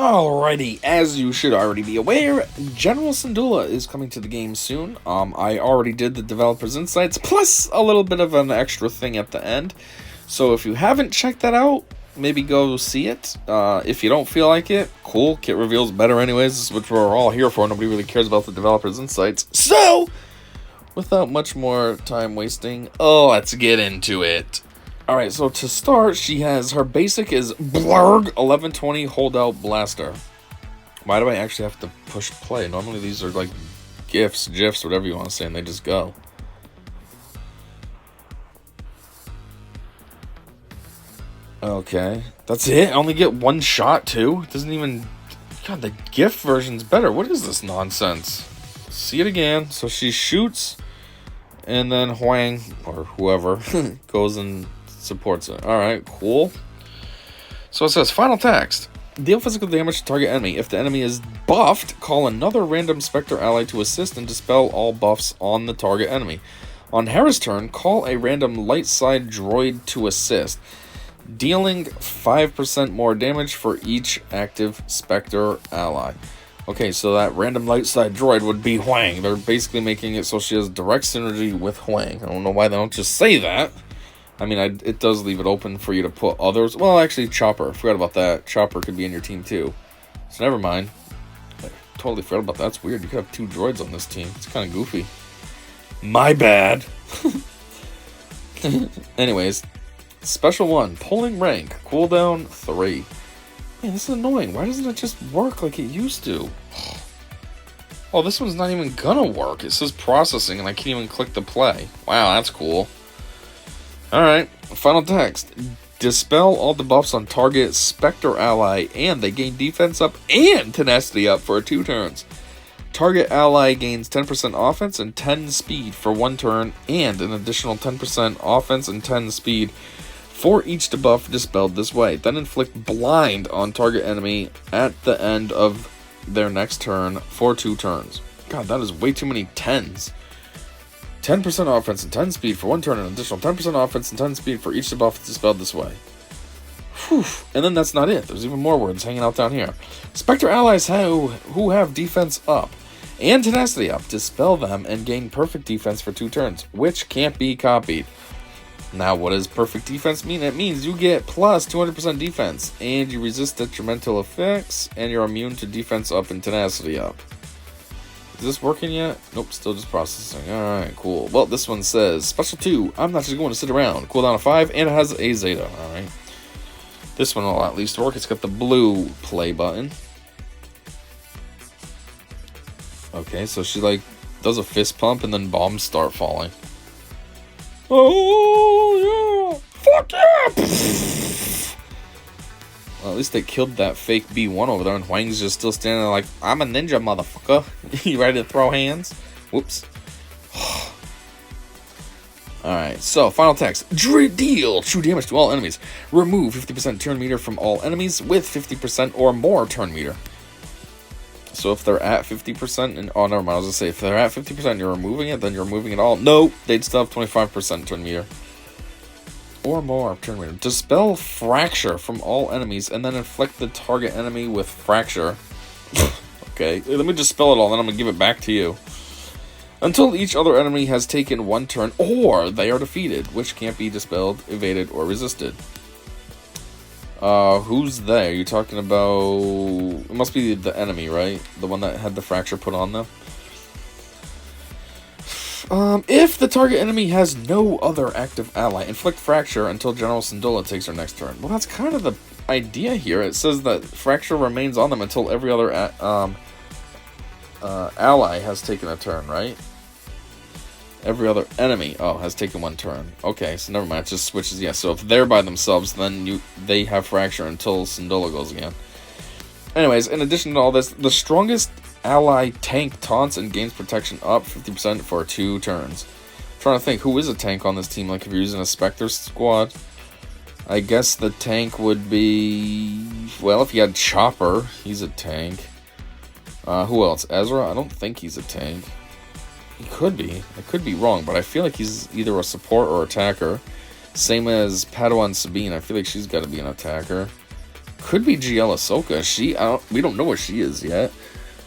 Alrighty, as you should already be aware, General Syndulla is coming to the game soon. I already did the developer's insights, plus a little bit of an extra thing at the end. So if you haven't checked that out, maybe go see it. If you don't feel like it, cool, kit reveal's better anyways, this is what we're all here for. Nobody really cares about the developer's insights. So, without much more time wasting, let's get into it. Alright, so to start, she has, her basic is Blarg 1120 Holdout Blaster. Why do I actually have to push play? Normally these are like GIFs, whatever you want to say, and they just go. Okay, that's it? I only get one shot too? It doesn't even... God, the GIF version's better. What is this nonsense? See it again. So she shoots, and then Huang, or whoever, goes and supports it. Alright, cool. So it says, final text. Deal physical damage to target enemy. If the enemy is buffed, call another random Spectre ally to assist and dispel all buffs on the target enemy. On Hera's turn, call a random light side droid to assist, dealing 5% more damage for each active Spectre ally. Okay, so that random light side droid would be Huang. They're basically making it so she has direct synergy with Huang. I don't know why they don't just say that. I mean, it does leave it open for you to put others. Well, actually, Chopper. I forgot about that. Chopper could be in your team, too. So, never mind. I totally forgot about that. That's weird. You could have two droids on this team. It's kind of goofy. My bad. Anyways. Special 1. Pulling rank. Cooldown 3. Man, this is annoying. Why doesn't it just work like it used to? Oh, this one's not even gonna work. It says processing, and I can't even click the play. Wow, that's cool. Alright, final text. Dispel all debuffs on target Spectre ally, and they gain defense up and tenacity up for 2 turns. Target ally gains 10% offense and 10 speed for 1 turn, and an additional 10% offense and 10 speed for each debuff dispelled this way. Then inflict blind on target enemy at the end of their next turn for 2 turns. God, that is way too many 10s. 10% offense and 10 speed for 1 turn, and an additional 10% offense and 10 speed for each debuff dispelled this way. Whew. And then that's not it. There's even more words hanging out down here. Spectre allies who have defense up and tenacity up, dispel them and gain perfect defense for 2 turns, which can't be copied. Now, what does perfect defense mean? It means you get plus 200% defense, and you resist detrimental effects, and you're immune to defense up and tenacity up. Is this working yet? Nope, still just processing. Alright, cool. Well, this one says, Special 2, I'm not just going to sit around. Cooldown of 5, and it has a Zeta. Alright. This one will at least work. It's got the blue play button. Okay, so she, like, does a fist pump, and then bombs start falling. Oh, yeah! Fuck yeah! Well, at least they killed that fake B1 over there, and Huang's just still standing there like, I'm a ninja, motherfucker. You ready to throw hands? Whoops. Alright, so, final text. Deal true damage to all enemies. Remove 50% turn meter from all enemies with 50% or more turn meter. So if they're at 50% and... Oh, never mind, I was going to say, if they're at 50% and you're removing it, then you're removing it all. No, they'd still have 25% turn meter. Or more turn meter. Dispel fracture from all enemies and then inflict the target enemy with fracture. Okay, let me just spell it all, then I'm going to give it back to you. Until each other enemy has taken 1 turn or they are defeated, which can't be dispelled, evaded, or resisted. Who's they? Are you talking about... It must be the enemy, right? The one that had the fracture put on them? If the target enemy has no other active ally, inflict fracture until General Syndulla takes her next turn. Well, that's kind of the idea here. It says that fracture remains on them until every other ally has taken a turn, right? Every other enemy, has taken 1 turn. Okay, so never mind, it just switches. Yeah, so if they're by themselves, then they have fracture until Syndulla goes again. Anyways, in addition to all this, the strongest ally tank taunts and gains protection up 50% for 2 turns. I'm trying to think, who is a tank on this team? Like, if you're using a Spectre squad, I guess the tank would be... Well, if you had Chopper, he's a tank. Who else? Ezra? I don't think he's a tank. He could be. I could be wrong, but I feel like he's either a support or attacker. Same as Padawan Sabine. I feel like she's got to be an attacker. Could be GL Ahsoka. We don't know what she is yet.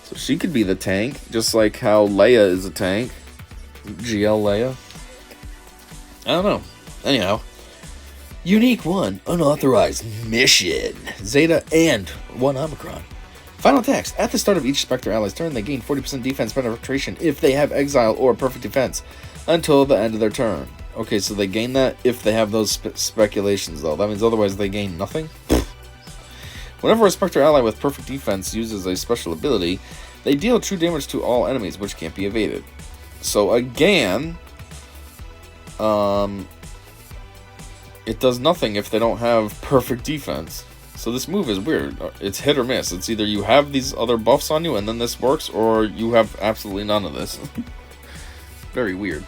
So she could be the tank, just like how Leia is a tank. GL Leia. I don't know. Anyhow. Unique 1, unauthorized mission. Zeta and 1 Omicron. Final attacks. At the start of each Spectre ally's turn, they gain 40% defense penetration if they have exile or perfect defense until the end of their turn. Okay, so they gain that if they have those speculations, though. That means otherwise they gain nothing? Whenever a Spectre ally with perfect defense uses a special ability, they deal true damage to all enemies, which can't be evaded. So again, it does nothing if they don't have perfect defense. So this move is weird. It's hit or miss. It's either you have these other buffs on you and then this works, or you have absolutely none of this. Very weird.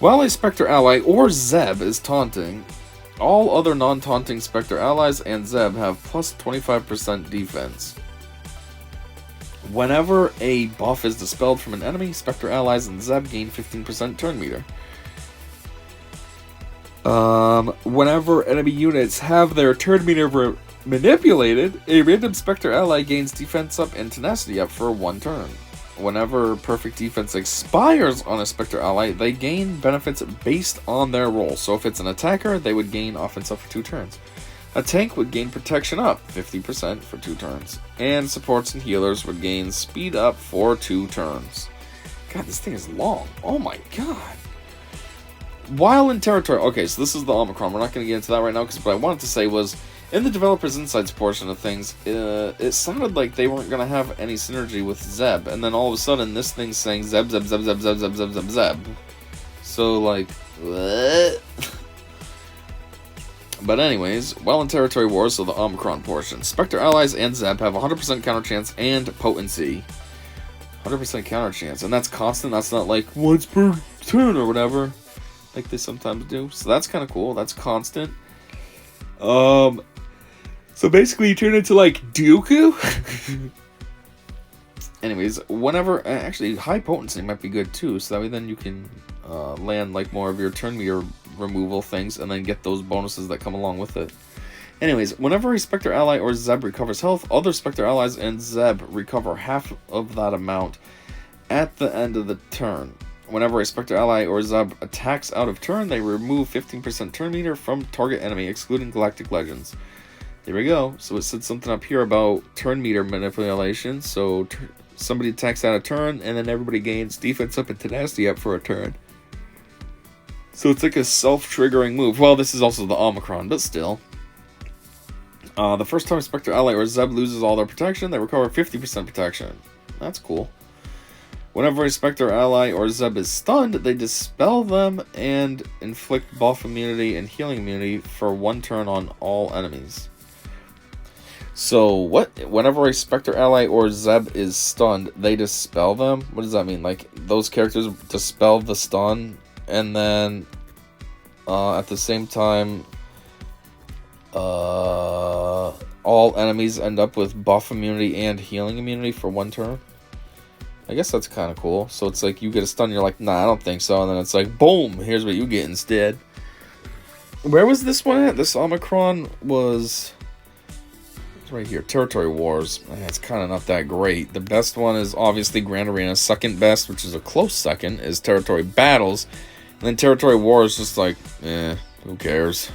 While a Spectre ally or Zeb is taunting, all other non-taunting Spectre allies and Zeb have plus 25% defense. Whenever a buff is dispelled from an enemy, Spectre allies and Zeb gain 15% turn meter. Whenever enemy units have their turn meter manipulated, a random Spectre ally gains defense up and tenacity up for 1 turn. Whenever perfect defense expires on a Spectre ally, they gain benefits based on their role. So if it's an attacker, they would gain offense up for 2 turns. A tank would gain protection up 50% for 2 turns. And supports and healers would gain speed up for 2 turns. God, this thing is long. Oh my god. While in territory... Okay, so this is the Omicron. We're not going to get into that right now, because what I wanted to say was, in the developer's insights portion of things, it sounded like they weren't going to have any synergy with Zeb, and then all of a sudden this thing's saying Zeb, Zeb, Zeb, Zeb, Zeb, Zeb, Zeb, Zeb, Zeb. So, like, what? But anyways, while in territory wars, so the Omicron portion, Spectre allies and Zeb have 100% counter chance and potency. 100% counter chance, and that's constant. That's not like once per turn or whatever, like they sometimes do. So that's kind of cool. That's constant. So basically you turn into like Dooku. Anyways, whenever actually high potency might be good too, so that way then you can land like more of your turn meter removal things and then get those bonuses that come along with it. Anyways, whenever a Spectre ally or Zeb recovers health, other Spectre allies and Zeb recover half of that amount at the end of the turn. Whenever a Spectre ally or Zeb attacks out of turn, they remove 15% turn meter from target enemy, excluding Galactic Legends. There we go. So it said something up here about turn meter manipulation. So somebody attacks out of turn, and then everybody gains defense up and tenacity up for a turn. So it's like a self-triggering move. Well, this is also the Omicron, but still. The first time Spectre ally or Zeb loses all their protection, they recover 50% protection. That's cool. Whenever a Spectre ally or Zeb is stunned, they dispel them and inflict buff immunity and healing immunity for 1 turn on all enemies. So, what? Whenever a Spectre ally or Zeb is stunned, they dispel them? What does that mean? Like, those characters dispel the stun, and then at the same time, all enemies end up with buff immunity and healing immunity for 1 turn? I guess that's kind of cool. So it's like you get a stun, you're like, nah, I don't think so. And then it's like, boom, here's what you get instead. Where was this one at? This Omicron was... It's right here, Territory Wars. It's kind of not that great. The best one is obviously Grand Arena. Second best, which is a close second, is Territory Battles. And then Territory Wars is just like, who cares?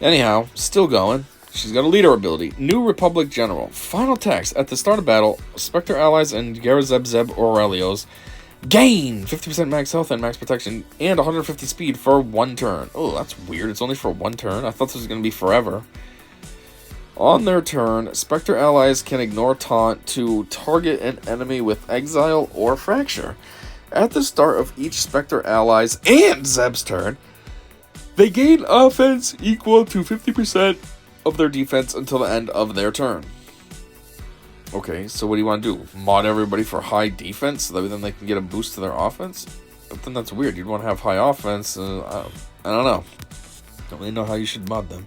Anyhow, still going. She's got a leader ability. New Republic General. Final text. At the start of battle, Spectre allies and Garazeb Zeb Aurelios gain 50% max health and max protection and 150 speed for 1 turn. Oh, that's weird. It's only for 1 turn. I thought this was going to be forever. On their turn, Spectre allies can ignore taunt to target an enemy with exile or fracture. At the start of each Spectre allies and Zeb's turn, they gain offense equal to 50% of their defense until the end of their turn. Okay, so what do you want to do? Mod everybody for high defense so that then they can get a boost to their offense? But then that's weird. You'd want to have high offense. I don't know. Don't really know how you should mod them.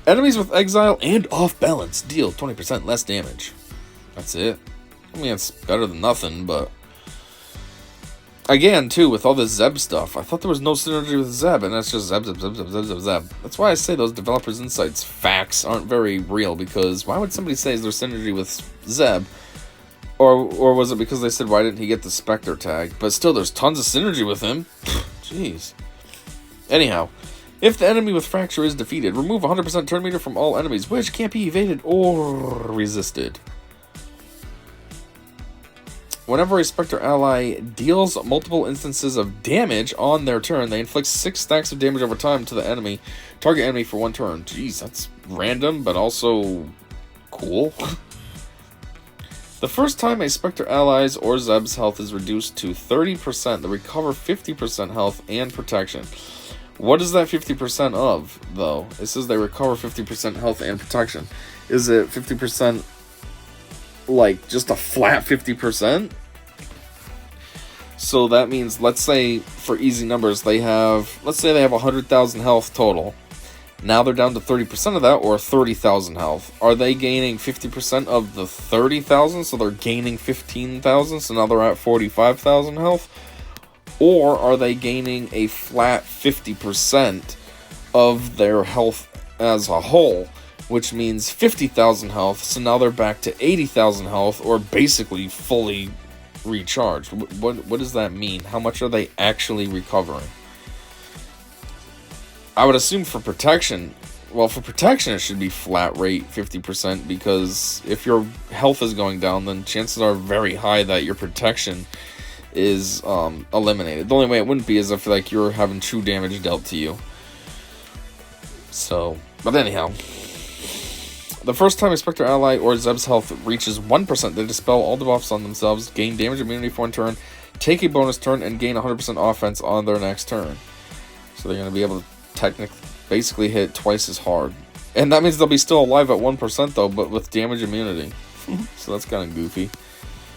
Enemies with exile and off balance deal 20% less damage. That's it. I mean, it's better than nothing, but Again, too, with all this Zeb stuff, I thought there was no synergy with Zeb, and that's just Zeb, Zeb, Zeb, Zeb, Zeb, Zeb, Zeb. That's why I say those developers' insights facts aren't very real, because why would somebody say there's synergy with Zeb? Or was it because they said, why didn't he get the Spectre tag? But still, there's tons of synergy with him. Jeez. Anyhow, if the enemy with Fracture is defeated, remove 100% turn meter from all enemies, which can't be evaded or resisted. Whenever a Spectre ally deals multiple instances of damage on their turn, they inflict 6 stacks of damage over time to the target enemy for 1 turn. Jeez, that's random, but also cool. The first time a Spectre ally's or Zeb's health is reduced to 30%, they recover 50% health and protection. What is that 50% of, though? It says they recover 50% health and protection. Is it 50%... like just a flat 50%? So that means, let's say for easy numbers, let's say they have 100,000 health total. Now they're down to 30% of that, or 30,000 health. Are they gaining 50% of the 30,000? So they're gaining 15,000, so now they're at 45,000 health? Or are they gaining a flat 50% of their health as a whole? Which means 50,000 health, so now they're back to 80,000 health, or basically fully recharged. What does that mean? How much are they actually recovering? I would assume for protection, well, for protection it should be flat rate 50%, because if your health is going down, then chances are very high that your protection is eliminated. The only way it wouldn't be is if like you're having true damage dealt to you. So, but anyhow... the first time a Spectre ally or Zeb's health reaches 1%, they dispel all debuffs on themselves, gain damage immunity for 1 turn, take a bonus turn, and gain 100% offense on their next turn. So they're going to be able to basically hit twice as hard. And that means they'll be still alive at 1% though, but with damage immunity. So that's kind of goofy.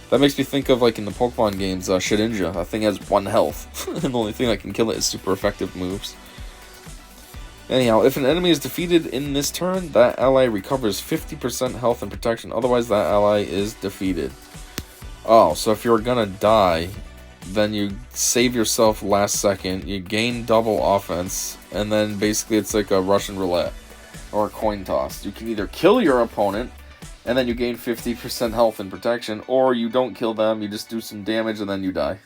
That makes me think of, like, in the Pokemon games, Shedinja. That thing has 1 health. And the only thing that can kill it is super effective moves. Anyhow, if an enemy is defeated in this turn, that ally recovers 50% health and protection. Otherwise, that ally is defeated. Oh, so if you're gonna die, then you save yourself last second, you gain double offense, and then basically it's like a Russian roulette or a coin toss. You can either kill your opponent, and then you gain 50% health and protection, or you don't kill them, you just do some damage, and then you die.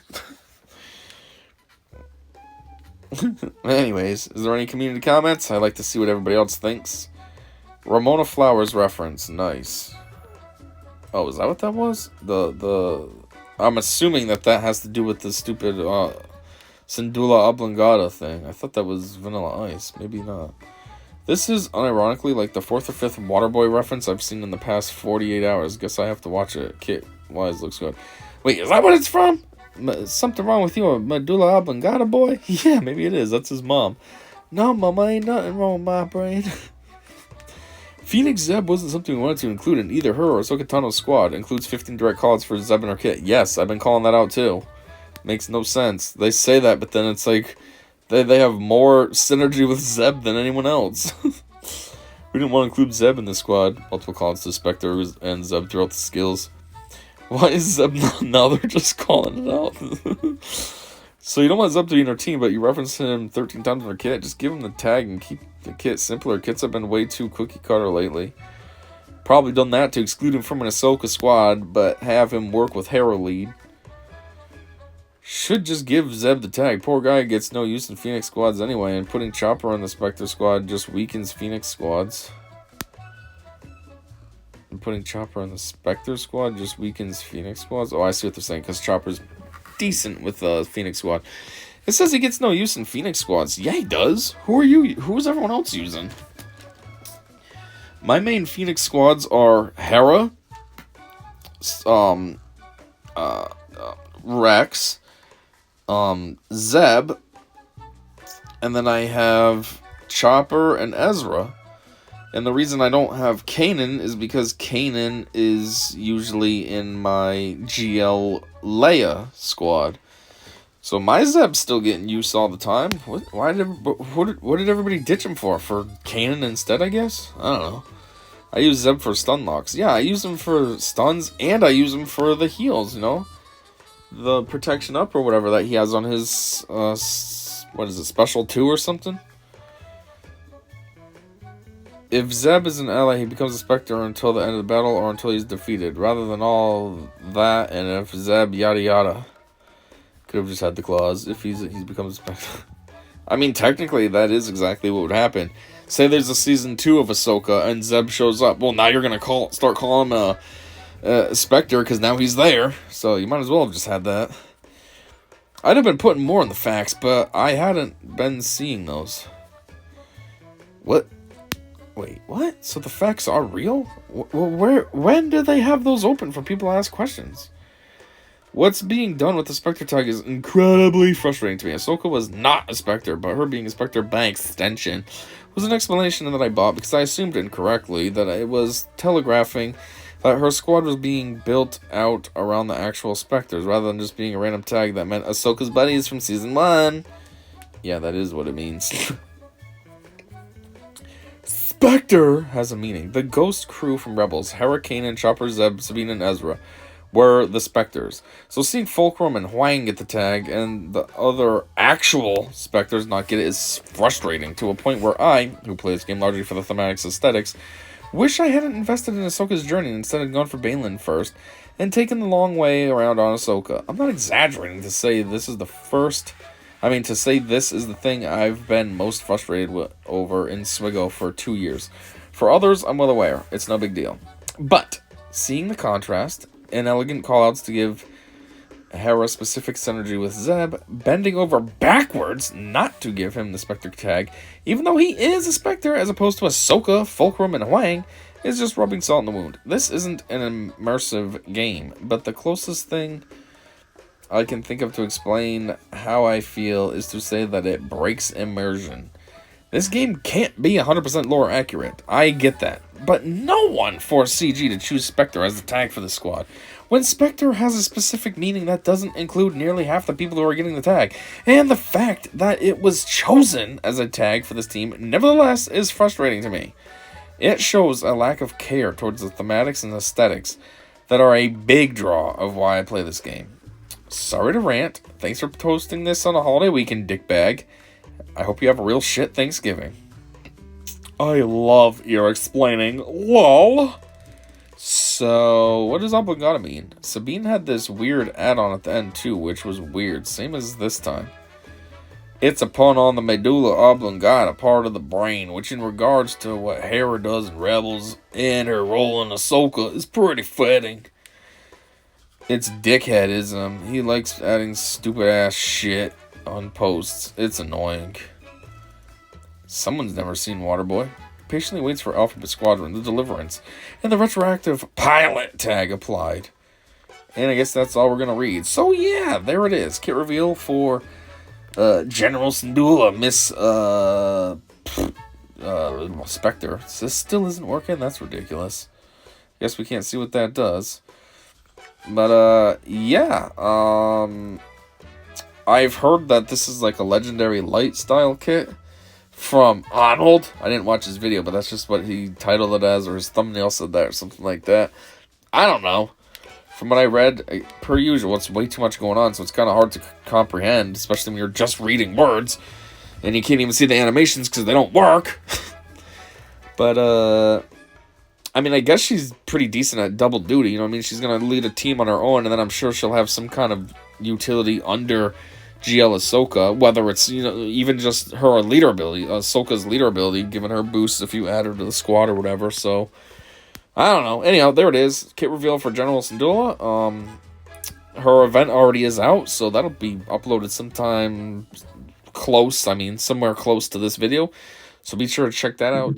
Anyways, is there any community comments? I'd like to see what everybody else thinks. Ramona Flowers reference, nice. Oh, is that what that was? I'm assuming that has to do with the stupid Syndulla Oblongata thing. I thought that was Vanilla Ice. Maybe not. This is unironically like the 4th or 5th Waterboy reference I've seen in the past 48 hours. Guess I have to watch it. Kit Wise looks good. Wait, is that what it's from? Something wrong with you, a medulla oblongata boy? Yeah, maybe it is. That's his mom. No, mama, ain't nothing wrong with my brain. Phoenix Zeb wasn't something we wanted to include in either her or Ahsoka Tano's squad. Includes 15 direct calls for Zeb and her kit. Yes, I've been calling that out too. Makes no sense. They say that, but then it's like they have more synergy with Zeb than anyone else. We didn't want to include Zeb in the squad. Multiple calls to Spectre and Zeb throughout the skills. Why is Zeb not? Now they're just calling it out. So you don't want Zeb to be in our team, but you reference him 13 times in our kit. Just give him the tag and keep the kit simpler. Kits have been way too cookie cutter lately. Probably done that to exclude him from an Ahsoka squad, but have him work with Hera lead. Should just give Zeb the tag. Poor guy gets no use in Phoenix squads anyway, and putting Chopper on the Spectre squad just weakens Phoenix squads. And putting Chopper on the Spectre squad just weakens Phoenix squads? Oh, I see what they're saying, because Chopper's decent with the Phoenix squad. It says he gets no use in Phoenix squads. Yeah, he does. Who's everyone else using? My main Phoenix squads are Hera, Rex, Zeb, and then I have Chopper and Ezra. And the reason I don't have Kanan is because Kanan is usually in my GL Leia squad. So my Zeb's still getting use all the time. What did everybody ditch him for? For Kanan instead, I guess? I don't know. I use Zeb for stun locks. Yeah, I use him for stuns, and I use him for the heals, you know? the protection up or whatever that he has on his, what is it, Special 2 or something? If Zeb is an ally, he becomes a Spectre until the end of the battle or until he's defeated. Rather than all that, and if Zeb yada yada. Could have just had the clause if he's becomes a Spectre. I mean, technically, that is exactly what would happen. Say there's a season 2 of Ahsoka, and Zeb shows up. Well, now you're gonna start calling him a Spectre, because now he's there. So you might as well have just had that. I'd have been putting more in the facts, but I hadn't been seeing those. What? Wait, what? So the facts are real? When do they have those open for people to ask questions? What's being done with the Spectre tag is incredibly frustrating to me. Ahsoka was not a Spectre, but her being a Spectre by extension was an explanation that I bought because I assumed incorrectly that it was telegraphing that her squad was being built out around the actual Spectres rather than just being a random tag that meant Ahsoka's buddies from Season 1. Yeah, that is what it means. Spectre has a meaning. The Ghost crew from Rebels, Hera, Kanan, Chopper, Zeb, Sabine, and Ezra, were the Spectres. So seeing Fulcrum and Huang get the tag and the other actual Spectres not get it is frustrating to a point where I, who play this game largely for the thematics aesthetics, wish I hadn't invested in Ahsoka's journey and instead of gone for Baylan first and taken the long way around on Ahsoka. I'm not exaggerating to say this is the thing I've been most frustrated over in Swigo for 2 years. For others, I'm well aware. It's no big deal. But seeing the contrast and elegant callouts to give Hera specific synergy with Zeb, bending over backwards not to give him the Spectre tag, even though he is a Spectre as opposed to Ahsoka, Fulcrum, and Huang, is just rubbing salt in the wound. This isn't an immersive game, but the closest thing I can think of to explain how I feel is to say that it breaks immersion. This game can't be 100% lore accurate. I get that. But no one forced CG to choose Spectre as the tag for the squad. When Spectre has a specific meaning that doesn't include nearly half the people who are getting the tag. And the fact that it was chosen as a tag for this team, nevertheless, is frustrating to me. It shows a lack of care towards the thematics and aesthetics that are a big draw of why I play this game. Sorry to rant. Thanks for posting this on a holiday weekend, dickbag. I hope you have a real shit Thanksgiving. I love your explaining. LOL. So, what does obligata mean? Sabine had this weird add-on at the end too, which was weird. Same as this time. It's a pun on the medulla oblongata, part of the brain, which in regards to what Hera does in Rebels and her role in Ahsoka is pretty fitting. It's dickheadism. He likes adding stupid ass shit on posts. It's annoying. Someone's never seen Waterboy. Patiently waits for Alphabet Squadron, the Deliverance, and the retroactive pilot tag applied. And I guess that's all we're gonna read. So yeah, there it is. Kit reveal for General Syndulla, Miss Spectre. This still isn't working? That's ridiculous. Guess we can't see what that does. But yeah. I've heard that this is like a legendary light style kit from Arnold. I didn't watch his video, but that's just what he titled it as, or his thumbnail said that, or something like that. I don't know. From what I read, per usual, it's way too much going on, so it's kind of hard to comprehend, especially when you're just reading words, and you can't even see the animations because they don't work. But, I mean, I guess she's pretty decent at double duty, you know what I mean? She's going to lead a team on her own, and then I'm sure she'll have some kind of utility under GL Ahsoka, whether it's, you know, even just her leader ability, Ahsoka's leader ability, giving her boosts if you add her to the squad or whatever, so I don't know. Anyhow, there it is. Kit reveal for General Syndulla. Her event already is out, so that'll be uploaded sometime close, somewhere close to this video, so be sure to check that out.